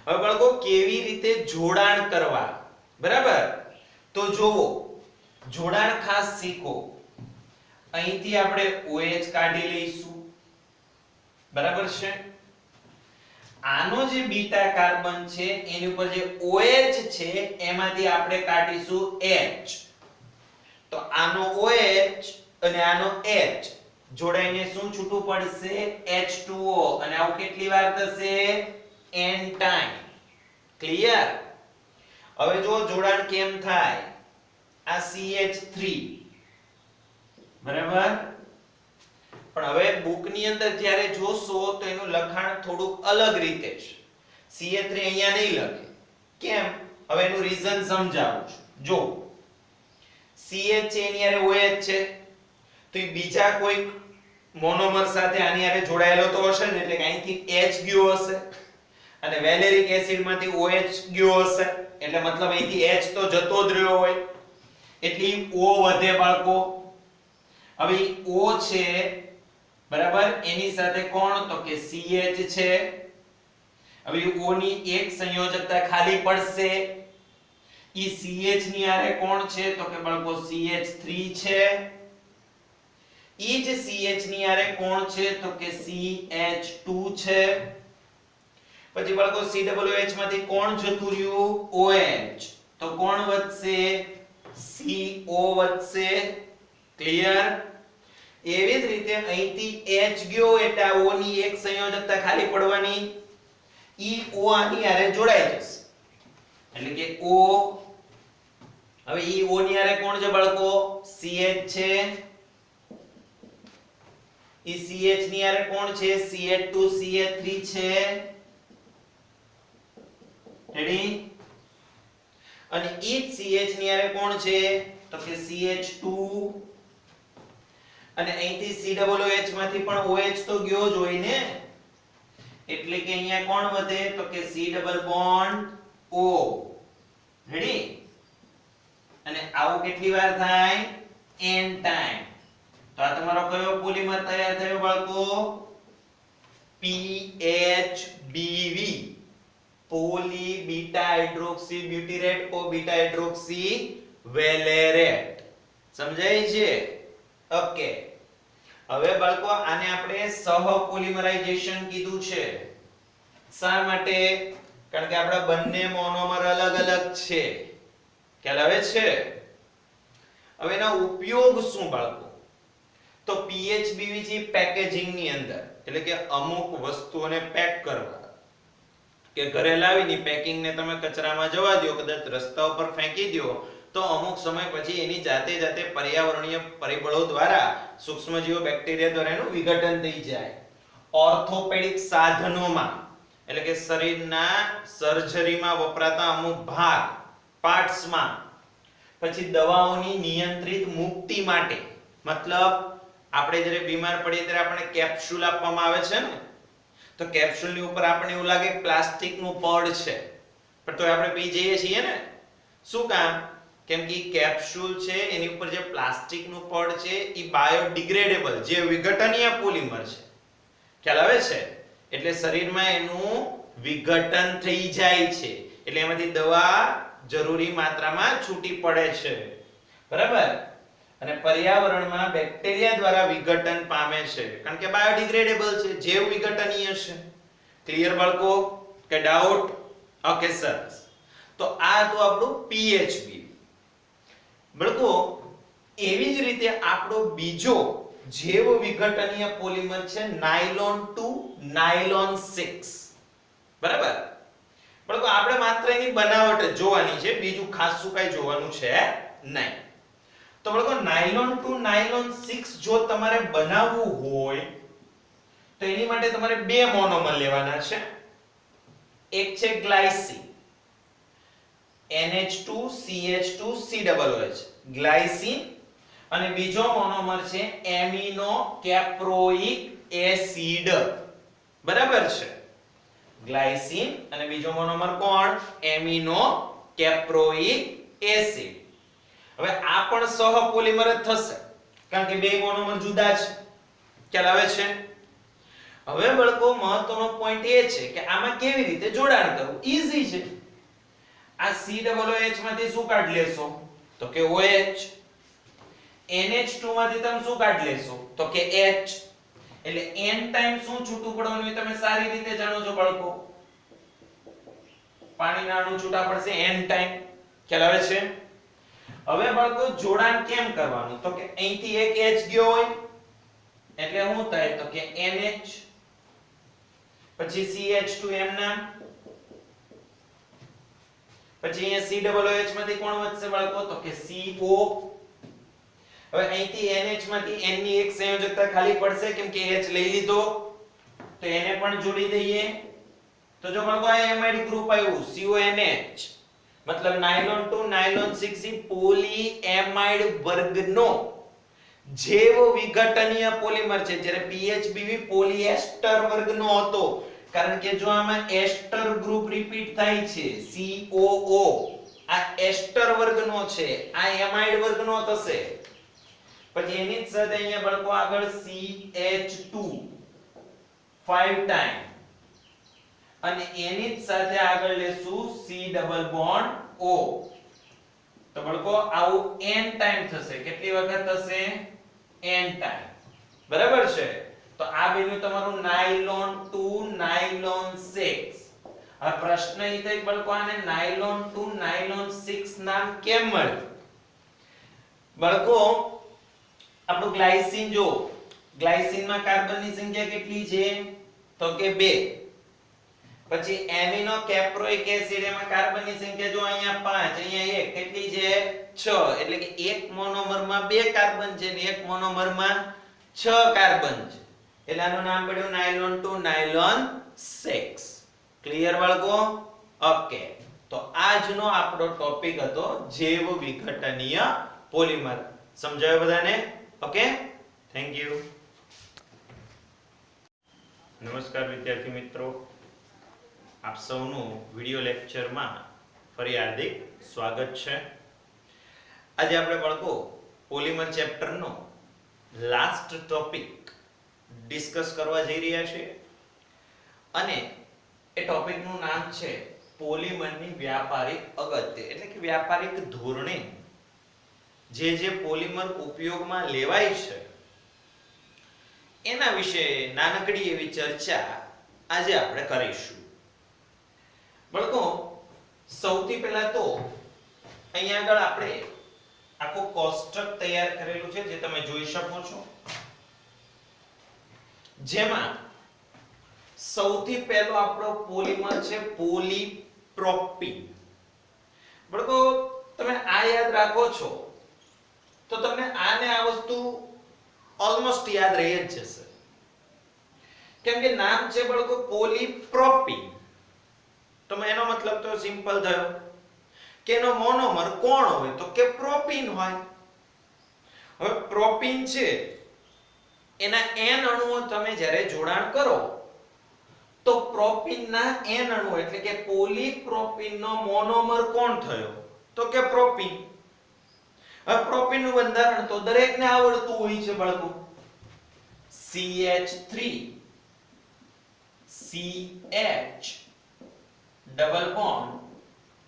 હવે બાળકો કેવી રીતે જોડાણ કરવા, બરાબર? તો જોવો, જોડાણ ખાસ શીખો. અહીંથી આપણે OH કાઢી લઈશું, બરાબર છે? આનો જે બીટા કાર્બન છે એની ઉપર જે OH છે એમાંથી આપણે કાઢીશું H. તો આનો OH અને આનો H જોડાઈને શું છૂટું પડશે? H2O. અને આવું કેટલી વાર થશે? n time. ક્લિયર? હવે જો જોડાણ કેમ થાય, આ CH3 બરાબર, પણ હવે બુક ની અંદર જ્યારે જોશો તો એનું લખાણ થોડુંક અલગ રીતે છે. CH3 અહીંયા નહીં લખે. કેમ? હવે એનું રીઝન સમજાવું છું. જો CH છે એની હારે OH છે, તો એ બીજા કોઈ મોનોમર સાથે આની હારે જોડાયેલો તો હશે ને, એટલે કે અહીંથી H ગયો હશે અને વેલેરિક એસિડ માંથી OH ગયો હશે, એટલે મતલબ અહીંથી H તો જતો જ રહ્યો હોય, એટલે O વધે બાળકો. હવે O છે બરાબર, એની સાથે કોણ, તો કે CH છે. હવે O ની એક સંયોજકતા ખાલી પડશે. ઈ CH ની હારે કોણ છે, તો કે બાળકો CH3 છે. ઈ જ CH ની હારે કોણ છે, તો કે CH2 છે. પછી બાળકો COH માંથી કોણ જતું રહ્યું, OH, તો કોણ વધશે, CO વધશે. ક્લિયર? એવી જ રીતે અહીંથી H ગયો એટલે આ O ની એક સંયોજકતા ખાલી પડવાની. ઈ O આની હારે જોડાઈ જશે, એટલે કે O. હવે ઈ O ની હારે કોણ છે બાળકો, CH છે. ઈ CH ની હારે કોણ છે, CH2 CH3 છે. રેડી? અને ઈ CH ની હારે કોણ છે, તો કે CH2. અને અહીંથી COH માંથી પણ OH તો ગયો જ હોય ને, એટલે કે અહીંયા કોણ વધે, તો કે C double bond O. Ready? અને આવું કેટલી વાર થાય, n ટાઈમ. તો આ તમારો કયો પોલિમર તૈયાર થયો બાળકો, PHBV, પોલી બીટા હાઇડ્રોક્સી બ્યુટીરેટ કો બીટા હાઇડ્રોક્સી વેલેરેટ. સમજાય છે? ઓકે. હવે બાળકો આને આપણે સહપોલિમરાઇઝેશન કીધું છે. શા માટે? કારણ કે આપણા બંને મોનોમર અલગ અલગ છે. ખ્યાલ આવે છે? હવે એના ઉપયોગ શું બાળકો? તો PHBVG પેકેજિંગ ની અંદર, એટલે કે અમુક વસ્તુઓને પેક કરવા, કે ઘરે લાવીને પેકિંગ ને તમે કચરામાં જવા દો, કદાચ રસ્તા ઉપર ફેંકી દો, તો અમુક સમય પછી એની જાતે પર્યાવરણીય પરિબળો દ્વારા, સૂક્ષ્મજીવો બેક્ટેરિયા દ્વારા એનું વિઘટન થઈ જાય. ઓર્થોપેડિક સાધનોમાં, એટલે કે શરીરના સર્જરીમાં વપરાતા અમુક ભાગ, પાર્ટ્સમાં, પછી દવાઓની નિયંત્રિત મુક્તિ માટે, મતલબ આપણે જ્યારે બીમાર પડીએ ત્યારે આપણે કેપ્સ્યુલ આપવામાં આવે છે ને, તો કેપ્સ્યુલની ઉપર આપણને એવું લાગે કે પ્લાસ્ટિકનું પડ છે, પણ તો આપણે પી જઈએ છીએ ને. શું કામ? કેમ કે કેપ્સ્યુલ છે એની ઉપર જે પ્લાસ્ટિકનું પડ છે એ બાયોડિગ્રેડેબલ, જે વિઘટનીય પોલિમર છે. ખ્યાલ આવે છે? એટલે શરીરમાં એનું વિઘટન થઈ જાય છે, એટલે એમાંથી દવા જરૂરી માત્રામાં છૂટી પડે છે. બરાબર? અને પર્યાવરણમાં બેક્ટેરિયા દ્વારા વિઘટન પામે છે, કારણ કે બાયોડિગ્રેડેબલ છે, જૈવ વિઘટનીય છે. ક્લિયર બાળકો? કે ડાઉટ? ઓકે સરસ. તો આ તો આપણું PHB. બાળકો એવી જ રીતે આપણો બીજો જૈવ વિઘટનીય પોલિમર છે નાયલોન 2 નાયલોન 6. બરાબર? બાળકો આપણે માત્ર એની બનાવટ જ જોવાની છે, બીજું ખાસું કઈ જોવાનું છે નહીં. તો બાળકો નાયલોન 2 નાયલોન 6 જો તમારે બનાવવું હોય તો એની માટે તમારે બે મોનોમર લેવાના છે. એક છે ગ્લાયસીન, NH2CH2COOH, ગ્લાયસીન. અને બીજો મોનોમર છે એમિનો કેપ્રોઇક એસિડ. બરાબર છે? ગ્લાયસીન અને બીજો મોનોમર કોણ? Amino caproic acid. હવે આ પણ સહપોલિમર જ થશે, કારણ કે બે મોનોમર જુદા છે. ખ્યાલ આવે છે? હવે બાળકો મહત્વનો પોઈન્ટ એ છે કે આમાં કેવી રીતે જોડાણ કરવું. ઈઝી છે. આ COOH માંથી શું કાઢ લેશો, તો કે OH. NH2 માંથી તમે શું કાઢ લેશો, તો કે H. એટલે n ટાઈમ શું છૂટું પડવાનું એ તમે સારી રીતે જાણો છો બાળકો. પાણીના અણુ છૂટા પડશે n ટાઈમ. ખ્યાલ આવે છે? હવે બાળકો જોડાણ કેમ કરવાનું, તો કે અહીંથી એક H ગયો હોય એટલે શું થાય, તો કે NH, પછી CH2 એમ નામ, પછી અહીંયા COOH માંથી કોણ વધશે બાળકો તો કે CO. હવે અહીંથી NH માંથી N ની એક સંયોજકતા ખાલી પડશે કેમ કે H લઈ લીધો તો એને પણ જોડી દઈએ તો જો બાળકો આ એમાઇડ ગ્રુપ આવ્યું CONH મતલબ નાયલોન 2 નાયલોન 6 પોલીએમાઇડ વર્ગનો જૈવ વિઘટનીય પોલિમર છે જ્યારે PHBV પોલિએસ્ટર વર્ગનો હતો કારણ કે જો આમાં એસ્ટર ગ્રુપ રિપીટ થાય છે COO આ એસ્ટર વર્ગનો છે આ એમાઇડ વર્ગનો થશે પછી એની જ સાથે અહીંયા બાળકો આગળ CH2 5 ટાઈમ અને એની જ સાથે આગળ લેશું C ડબલ બોન્ડ O તો બાળકો આવું n ટાઈમ થશે કેટલી વખત થશે n ટાઈમ બરાબર છે તો આ બન્યું તમારું નાયલોન 2 નાયલોન 6 આ પ્રશ્ન એ થાય બાળકો આને નાયલોન 2 નાયલોન 6 નામ કેમ મળ્યું બાળકો આપણું ગ્લાયસીન જો ગ્લાયસીનમાં કાર્બનની સંખ્યા કેટલી છે તો કે 2 પછી એમિનો કેપ્રોઇક એસિડ એમાં કાર્બનની સંખ્યા જો અહીંયા 5 અહીંયા 1 કેટલી છે 6 એટલે કે એક મોનોમરમાં 2 કાર્બન છે ને એક મોનોમરમાં 6 કાર્બન છે એટલે આનું નામ પડ્યું નાયલોન 2 નાયલોન 6 ક્લિયર બાળકો ઓકે તો આજનો આપણો ટોપિક હતો જૈવ વિઘટનીય પોલિમર સમજાયો બધાને ઓકે થેન્ક યુ નમસ્કાર વિદ્યાર્થી મિત્રો આપ સૌનું વિડિયો લેક્ચરમાં ફરી હાર્દિક સ્વાગત છે આજે આપણે બાળકો પોલિમર ચેપ્ટરનો લાસ્ટ ટોપિક ડિસ્કસ કરવા જઈ રહ્યા છીએ અને એ ટોપિકનું નામ છે પોલિમરની વ્યાપારિક અગત્ય એટલે કે વ્યાપારિક ધોરણે જે પોલિમર ઉપયોગમાં લેવાય છે એના વિશે નાનકડી એવી ચર્ચા આજે આપણે કરીશું બાળકો સૌથી પહેલા તો અહીંયા આગળ આપણે આખું કોષ્ટક તૈયાર કરેલું છે જે તમે જોઈ શકો છો જેમાં સૌથી પહેલો આપણો પોલિમર છે પોલીપ્રોપીન બાળકો તમે આ યાદ રાખો છો તો તમને આને આ વસ્તુ ઓલમોસ્ટ યાદ રહી જ જશે કેમ કે નામ છે બાળકો પોલીપ્રોપીન તો એનો મતલબ તો સિમ્પલ થયો કે એનો મોનોમર કોણ હોય તો કે પ્રોપીન હોય હવે પ્રોપીન છે એના n અણુઓ તમે જ્યારે જોડાણ કરો તો પ્રોપીનના n અણુઓ એટલે કે પોલીપ્રોપીનનો મોનોમર કોણ થયો તો કે પ્રોપીન હવે પ્રોપીનનું બંધારણ તો દરેકને આવડતું હોય છે બાળકો CH3 CH double bond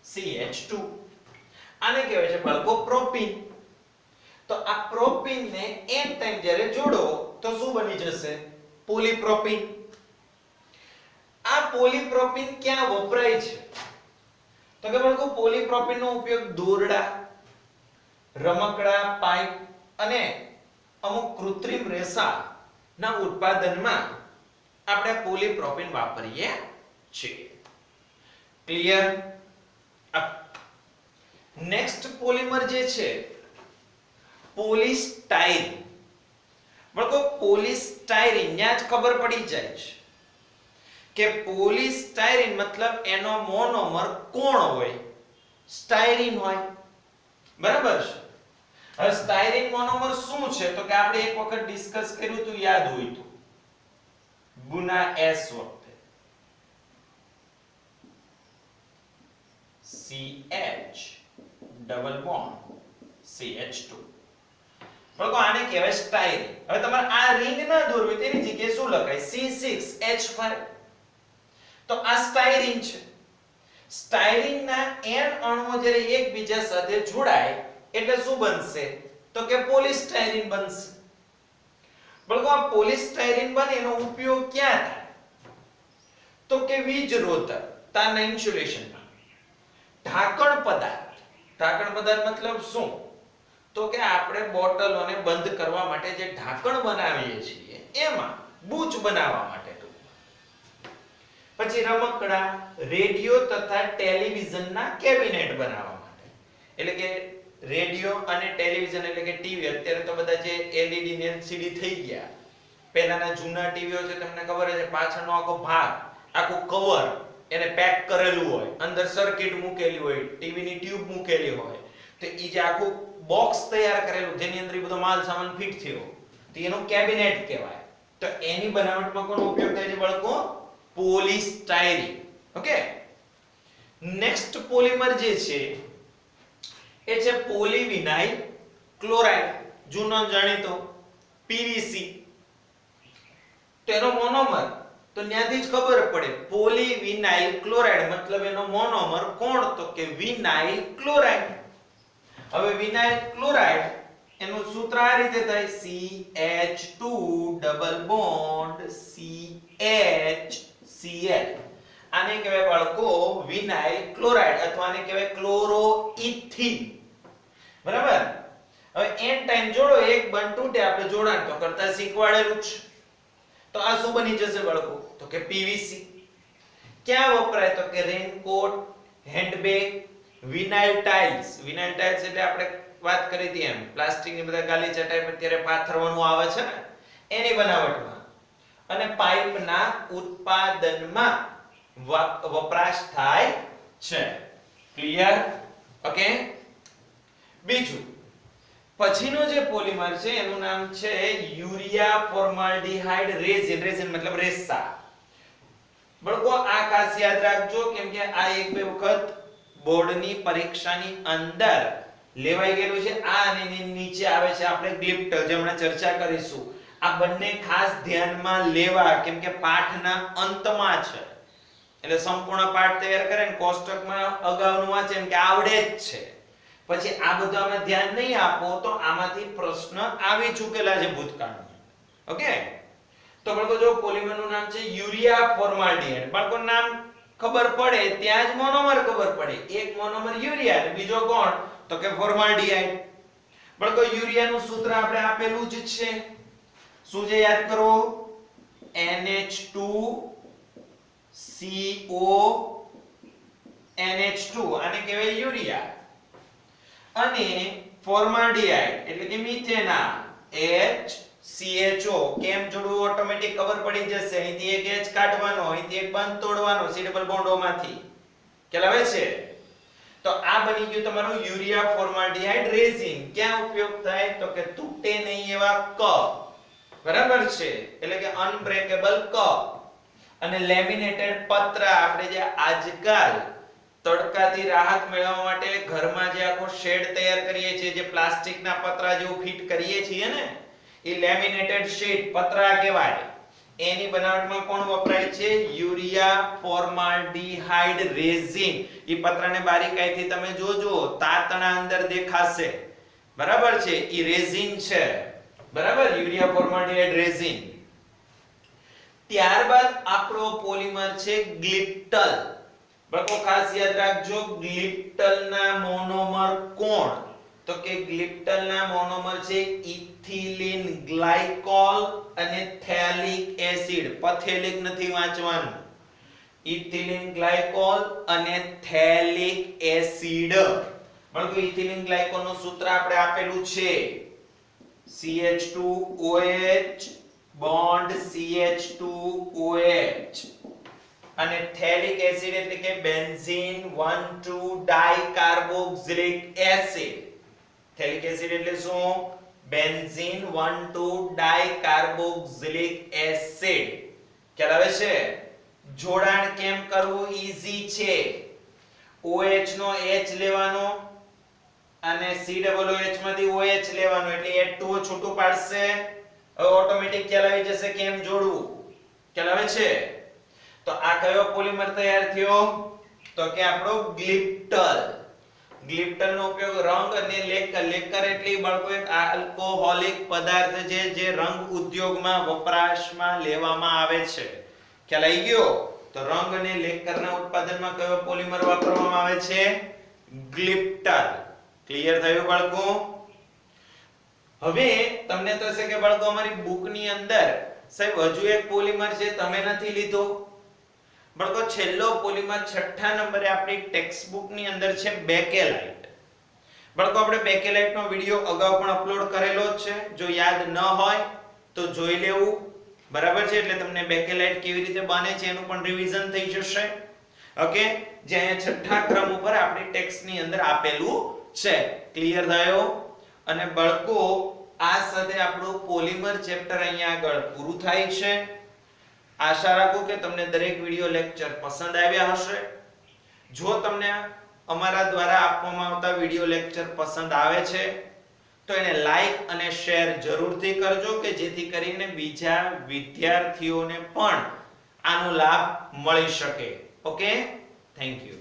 CH2 આને કહેવાય છે બાળકો પ્રોપીન તો આ પ્રોપીનને n ટાઈમ જ્યારે જોડો તો શું બની જશે પોલીપ્રોપીન આ પોલીપ્રોપીન ક્યાં વપરાય છે તો કે બાળકો પોલીપ્રોપીનનો ઉપયોગ દોરડા રમકડા પાઇપ અને અમુક કૃત્રિમ રેસાના ઉત્પાદનમાં આપણે પોલીપ્રોપીન વાપરીએ છીએ ક્લિયર નેક્સ્ટ પોલિમર જે છે પોલિસ્ટાઇરીન બાળકો પોલિસ્ટાઇરીન ન્યા જ ખબર પડી જાય છે કે પોલિસ્ટાઇરીન મતલબ એનો મોનોમર કોણ હોય સ્ટાઇરીન હોય બરાબર છે હવે સ્ટાઇરીન મોનોમર શું છે તો કે આપણે એક વખત ડિસ્કસ કર્યું તો યાદ હોય તો ગુના S વખતે CH ડબલ બોન્ડ CH2 બાળકો આને કહેવાય સ્ટાઇરીન હવે તમારે આ રિંગ ના દોરવી તેની જગ્યાએ શું લખાય C6H5 તો આ સ્ટાઇરીન છે સ્ટાઇરીનના n અણુઓ જ્યારે એકબીજા સાથે જોડાય એટલે શું બનશે તો કે પોલિસ્ટાઇરીન બનશે બાળકો આ પોલિસ્ટાઇરીન બને એનો ઉપયોગ ક્યાં થાય તો કે વીજરોધક તારના ઇન્સ્યુલેશનમાં ઢાંકણ પદાર્થ મતલબ શું તો કે આપણે બોટલોને બંધ કરવા માટે જે ઢાંકણ બનાવીએ છીએ એમાં બૂચ બનાવવા માટે પછી રમકડા, રેડિયો તથા ટેલિવિઝનના કેબિનેટ બનાવવા માટે. એટલે કે રેડિયો અને ટેલિવિઝન એટલે કે ટીવી, અત્યારે તો બધા જે એલઈડી ને એલસીડી થઈ ગયા. પહેલાના જૂના ટીવીઓ છે તમને ખબર છે પાછળનો આખો ભાગ, આખું કવર એને પેક કરેલું હોય, અંદર સર્કિટ મૂકેલી હોય, ટીવી ની ટ્યુબ મૂકેલી હોય, તો ઈ જે આખું બોક્સ તૈયાર કરેલું જેની અંદર બધો માલ સામાન ફિટ થયો, તો એનું કેબિનેટ કહેવાય. તો એની બનાવટમાં કોનો ઉપયોગ થાય છે બાળકો? પોલિસ્ટાયરીન. ઓકે, નેક્સ્ટ પોલિમર જે છે એ છે પોલીવિનાઇલ ક્લોરાઇડ, જૂનો જાણીતો પીવીસી. તો એનો મોનોમર તો ત્યાંથી જ ખબર પડે, પોલીવિનાઇલ ક્લોરાઇડ મતલબ એનો મોનોમર કોણ? તો કે વિનાઇલ ક્લોરાઇડ. હવે વિનાઇલ ક્લોરાઇડ એનું સૂત્ર આ રીતે થાય, CH2 ડબલ બોન્ડ CHCl. આને કહેવાય બાળકો વિનાઇલ ક્લોરાઇડ અથવા આને કહેવાય ક્લોરોઇથિન. બરાબર. હવે એન ટાઈમ જોડો, એક બંધ તૂટે, આપણે જોડાણ તો કરતા શીખવાડેલું છે. તો આ શું બની જશે બાળકો? તો કે પીવીસી. ક્યાં વપરાય? તો કે raincoat, handbag, vinyl tiles. Vinyl tiles એટલે આપણે વાત કરી હતી એમ પ્લાસ્ટિકની બધા ગાલી ચટાઈ પર ત્યારે પાથરવાનું આવે છે ને, એની બનાવટમાં. અને પાઇપના ઉત્પાદનમાં વપરાશ થાય છે. ક્લિયર? ઓકે. બીજું પછીનો જે પોલિમર છે એનું નામ છે યુરિયા ફોર્માલ્ડિહાઇડ રેઝિન. રેઝિન મતલબ રેસા. બાળકો આ ખાસ યાદ રાખજો કેમ કે આ એક બે વખત બોર્ડની પરીક્ષાની અંદર લેવાઈ ગયેલું છે. આ અને નીચે આવે છે આપણે ગ્લિપ્ટલ, જે હમણાં ચર્ચા કરીશું. આ બંને ખાસ ધ્યાનમાં લેવા કેમ કે પાઠના અંતમાં છે. એટલે સંપૂર્ણ પાઠ તૈયાર કરે ને કોષ્ટકમાં અગાઉનું વાંચે એમ કે આવડે જ છે, પછી આ બધામાં ધ્યાન નહીં આપો તો આમાંથી પ્રશ્ન આવી ચૂકેલા છે ભૂતકાળમાં. ઓકે, તો બાળકો જો પોલિમરનું નામ છે યુરિયા ફોર્માલ્ડિહાઇડ. બાળકો નામ ખબર પડે ત્યાં જ મોનોમર ખબર પડે. એક મોનોમર યુરિયા અને બીજો કોણ? તો કે ફોર્માલ્ડિહાઇડ. બાળકો યુરિયાનું સૂત્ર આપણે આપેલું જ છે. શું છે યાદ કરો? NH2CO NH2 આને કહેવાય યુરિયા. અને ફોર્માલ્ડિહાઇડ એટલે કે મિથેનાલ HCHO. કેમ જોડવું ઓટોમેટિક ખબર પડી જશે. અહીંથી એક H કાઢવાનો, અહીંથી એક બંધ તોડવાનો C ડબલ બોન્ડોમાંથી. ખ્યાલ આવે છે? તો આ બની ગયું તમારું યુરિયા ફોર્માલ્ડિહાઇડ રેઝિન. ક્યાં ઉપયોગ થાય? તો કે તૂટે નહીં એવા કપ. બરાબર છે? એટલે કે અનબ્રેકેબલ કપ અને લેમિનેટેડ પત્ર. આપણે જે આજકાલ તડકાથી રાહત મેળવવા માટે ઘરમાં જે આખો શેડ તૈયાર કરીએ છીએ, જે પ્લાસ્ટિકના પતરા જેવું ફિટ કરીએ છીએ ને, એ લેમિનેટેડ શીટ પતરા કહેવાય. એની બનાવટમાં કોણ વપરાય છે? Urea formaldehyde resin. ઈ પતરાને બારીકાઈથી તમે જોજો, તાતણા અંદર દેખાશે. બરાબર છે? ઈ રેઝિન છે. બરાબર? Urea formaldehyde resin. ત્યારબાદ આપણો પોલિમર છે ગ્લિપ્ટલ. બાળકો ખાસ યાદ રાખજો, ગ્લિપ્ટલના મોનોમર કોણ? તો કે ગ્લિપ્ટલના મોનોમર છે ઇથિલિન ગ્લાયકોલ અને થેલિક એસિડ. પથેલિક નથી વાંચવાનું. ઇથિલિન ગ્લાયકોલ અને થેલિક એસિડ. બાળકો ઇથિલિન ગ્લાયકોલનું સૂત્ર આપણે આપેલું છે CH2OH બોન્ડ CH2OH. અને થેલિક એસિડ એટલે કે benzene 1,2 dicarboxylic acid. Phthalic acid એટલે શું? Benzene 1,2 dicarboxylic acid. ખ્યાલ આવે છે? જોડાણ કેમ કરવું? ઈઝી છે. OH નો H લેવાનો અને COOH માંથી OH લેવાનો એટલે H2O છૂટું પાડશે. હવે ઓટોમેટિક ખ્યાલ આવી જશે કેમ જોડવું. ખ્યાલ આવે છે? તો આ કયો પોલિમર તૈયાર થયો? તો કે આપણો ગ્લિપ્ટલ. ગ્લિપ્ટલ નો ઉપયોગ રંગ અને લેકર. લેકર એટલે બાળકો એક આલ્કોહોલિક પદાર્થ છે જે રંગ ઉદ્યોગમાં વપરાશમાં લેવામાં આવે છે. ખ્યાલ આવી ગયો? તો રંગ અને લેકરના ઉત્પાદનમાં કયો પોલિમર વાપરવામાં આવે છે? ગ્લિપ્ટલ. ક્લિયર થયું બાળકો? હવે તમને થશે કે બાળકો અમારી બુકની અંદર સાહેબ હજુ એક પોલિમર છે તમે નથી લીધો. બાળકો છેલ્લો પોલીમર 6થા નંબરે આપણી ટેક્સ્ટ બુક ની અંદર છે બેકેલાઇટ. બાળકો આપણે બેકેલાઇટ નો વિડિયો અગાઉ પણ અપલોડ કરેલો જ છે. જો યાદ ન હોય તો જોઈ લેવું. બરાબર છે, એટલે તમને બેકેલાઇટ કેવી રીતે બને છે એનું પણ રિવિઝન થઈ જશે. ઓકે, જે અહીંયા 6થા ક્રમ ઉપર આપણી ટેક્સ્ટ ની અંદર આપેલું છે. ક્લિયર થયો? અને બાળકો આ સાથે આપણું પોલીમર ચેપ્ટર અહીંયા આગળ પૂરું થાય છે. આશા રાખું કે તમને દરેક વિડિયો લેક્ચર પસંદ આવ્યા હશે. જો તમને અમારા દ્વારા આપવામાં આવતા વિડિયો લેક્ચર પસંદ આવે છે તો એને લાઈક અને શેર જરૂરથી કરજો કે જેથી કરીને બીજા વિદ્યાર્થીઓને પણ આનો લાભ મળી શકે. Okay, thank you.